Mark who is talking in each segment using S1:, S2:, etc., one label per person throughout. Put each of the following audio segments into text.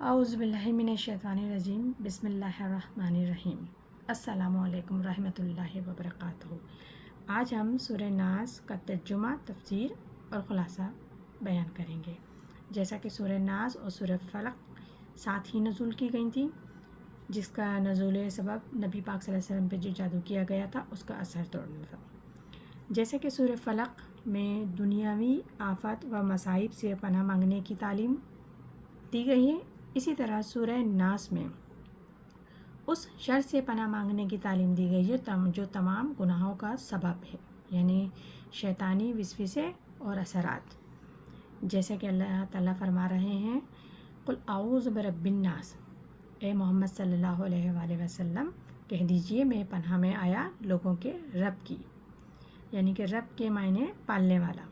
S1: اعوذ باللہ من الشیطان الرجیم، بسم اللہ الرحمن الرحیم۔ السلام علیکم ورحمۃ اللہ وبرکاتہ۔ آج ہم سورہ ناس کا ترجمہ، تفسیر اور خلاصہ بیان کریں گے۔ جیسا کہ سورہ ناس اور سورہ فلق ساتھ ہی نزول کی گئی تھیں، جس کا نزول سبب نبی پاک صلی اللہ علیہ وسلم پہ جو جادو کیا گیا تھا اس کا اثر توڑنا تھا۔ جیسا کہ سورہ فلق میں دنیاوی آفات و مصائب سے پناہ مانگنے کی تعلیم دی گئی ہے، اسی طرح سورہ ناس میں اس شر سے پناہ مانگنے کی تعلیم دی گئی ہے جو تمام گناہوں کا سبب ہے، یعنی شیطانی وسوسے اور اثرات۔ جیسے کہ اللہ تعالیٰ فرما رہے ہیں، قل اعوذ برب الناس، اے محمد صلی اللہ علیہ وآلہ وسلم کہہ دیجئے میں پناہ میں آیا لوگوں کے رب کی، یعنی کہ رب کے معنی پالنے والا،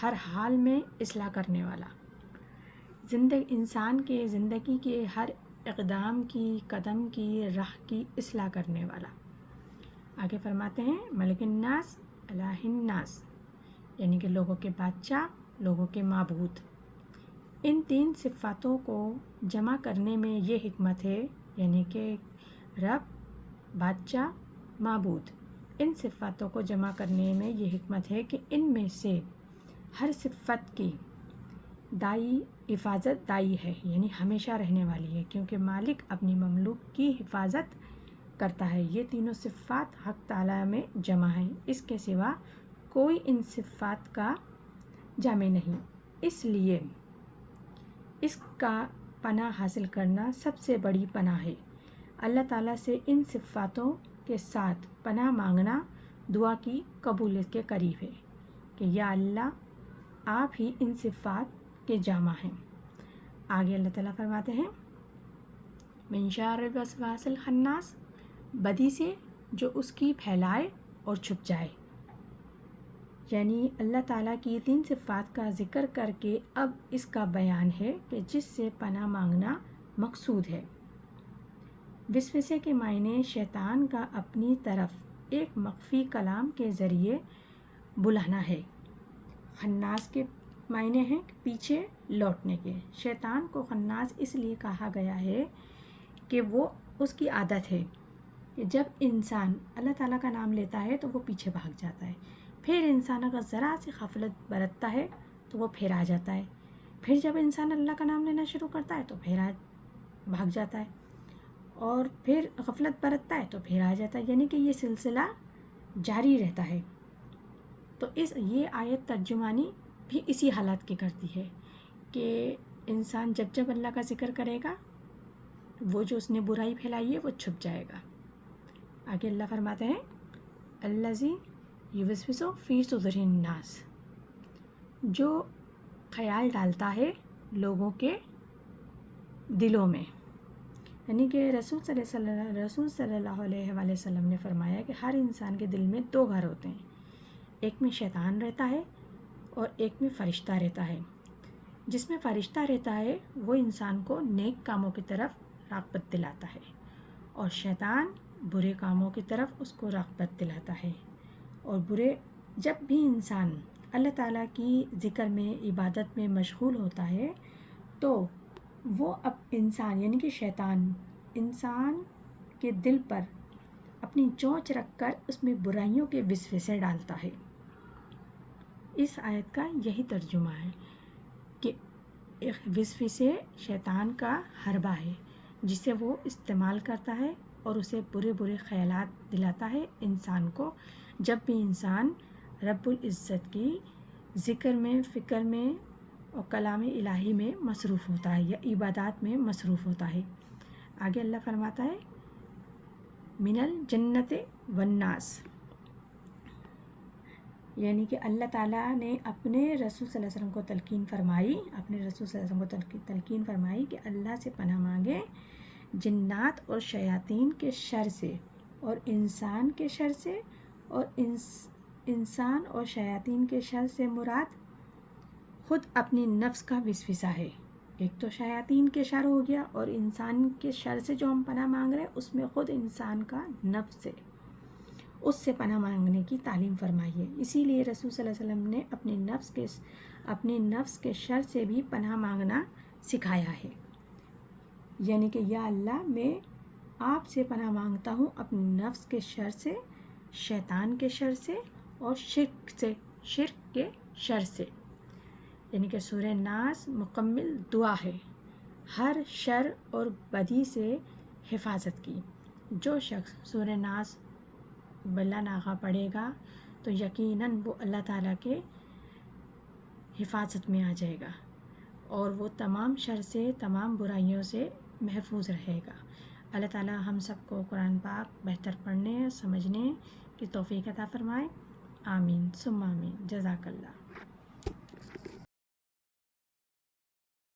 S1: ہر حال میں اصلاح کرنے والا، انسان کے زندگی کے ہر اقدام کی، قدم کی، راہ کی اصلاح کرنے والا۔ آگے فرماتے ہیں ملک الناس الہ الناس، یعنی کہ لوگوں کے بادشاہ، لوگوں کے معبود۔ ان تین صفاتوں کو جمع کرنے میں یہ حکمت ہے، یعنی کہ رب، بادشاہ، معبود، ان صفاتوں کو جمع کرنے میں یہ حکمت ہے کہ ان میں سے ہر صفت کی دائی حفاظت دائی ہے، یعنی ہمیشہ رہنے والی ہے، کیونکہ مالک اپنی مملوک کی حفاظت کرتا ہے۔ یہ تینوں صفات حق تعالیٰ میں جمع ہیں، اس کے سوا کوئی ان صفات کا جامع نہیں، اس لیے اس کا پناہ حاصل کرنا سب سے بڑی پناہ ہے۔ اللہ تعالیٰ سے ان صفاتوں کے ساتھ پناہ مانگنا دعا کی قبولیت کے قریب ہے کہ یا اللہ آپ ہی ان صفات کے جامع ہیں۔ آگے اللہ تعالیٰ فرماتے ہیں من شر الوسواس الخناس، بدی سے جو اس کی پھیلائے اور چھپ جائے، یعنی اللہ تعالیٰ کی تین صفات کا ذکر کر کے اب اس کا بیان ہے کہ جس سے پناہ مانگنا مقصود ہے۔ وسوسے کے معنی شیطان کا اپنی طرف ایک مخفی کلام کے ذریعے بلانا ہے۔ خناس کے معنی ہیں پیچھے لوٹنے کے۔ شیطان کو خناس اس لیے کہا گیا ہے کہ وہ اس کی عادت ہے کہ جب انسان اللہ تعالیٰ کا نام لیتا ہے تو وہ پیچھے بھاگ جاتا ہے، پھر انسان اگر ذرا سی غفلت برتتا ہے تو وہ پھر آ جاتا ہے، پھر جب انسان اللہ کا نام لینا شروع کرتا ہے تو پھر بھاگ جاتا ہے، اور پھر غفلت برتتا ہے تو پھر آ جاتا ہے، یعنی کہ یہ سلسلہ جاری رہتا ہے۔ تو یہ آیت ترجمانی بھی اسی حالات کی کرتی ہے کہ انسان جب جب اللہ کا ذکر کرے گا، وہ جو اس نے برائی پھیلائی ہے وہ چھپ جائے گا۔ آگے اللہ فرماتے ہیں الذی یوسوس فی صدور الناس، جو خیال ڈالتا ہے لوگوں کے دلوں میں، یعنی کہ رسول صلی اللہ علیہ وآلہ وسلم نے فرمایا کہ ہر انسان کے دل میں دو گھر ہوتے ہیں، ایک میں شیطان رہتا ہے اور ایک میں فرشتہ رہتا ہے۔ جس میں فرشتہ رہتا ہے وہ انسان کو نیک کاموں کی طرف رغبت دلاتا ہے، اور شیطان برے کاموں کی طرف اس کو رغبت دلاتا ہے۔ اور جب بھی انسان اللہ تعالیٰ کی ذکر میں، عبادت میں مشغول ہوتا ہے تو وہ انسان یعنی کہ شیطان انسان کے دل پر اپنی چونچ رکھ کر اس میں برائیوں کے وسوسے ڈالتا ہے۔ اس آیت کا یہی ترجمہ ہے کہ وسوسے شیطان کا حربہ ہے جسے وہ استعمال کرتا ہے اور اسے برے برے خیالات دلاتا ہے انسان کو، جب بھی انسان رب العزت کی ذکر میں، فکر میں اور کلام الہی میں مصروف ہوتا ہے یا عبادات میں مصروف ہوتا ہے۔ آگے اللہ فرماتا ہے من الجنت والناس، یعنی کہ اللہ تعالیٰ نے اپنے رسول صلی اللہ علیہ وسلم کو تلقین فرمائی کہ اللہ سے پناہ مانگے جنات اور شیاطین کے شر سے، اور انسان کے شر سے، اور انسان اور شیاطین کے شر سے مراد خود اپنی نفس کا وسوسہ ہے۔ ایک تو شیاطین کے شر ہو گیا، اور انسان کے شر سے جو ہم پناہ مانگ رہے ہیں اس میں خود انسان کا نفس ہے، اس سے پناہ مانگنے کی تعلیم فرمائی ہے۔ اسی لیے رسول صلی اللہ علیہ وسلم نے اپنے نفس کے شر سے بھی پناہ مانگنا سکھایا ہے۔ یعنی کہ یا اللہ میں آپ سے پناہ مانگتا ہوں اپنے نفس کے شر سے، شیطان کے شر سے اور شرک کے شر سے۔ یعنی کہ سورہ ناس مکمل دعا ہے ہر شر اور بدی سے حفاظت کی۔ جو شخص سورہ ناس بلا ناغہ پڑھے گا تو یقیناً وہ اللہ تعالیٰ کے حفاظت میں آ جائے گا اور وہ تمام شر سے، تمام برائیوں سے محفوظ رہے گا۔ اللہ تعالیٰ ہم سب کو قرآن پاک بہتر پڑھنے، سمجھنے کی توفیق عطا فرمائے۔ آمین ثم آمین۔ جزاک اللہ۔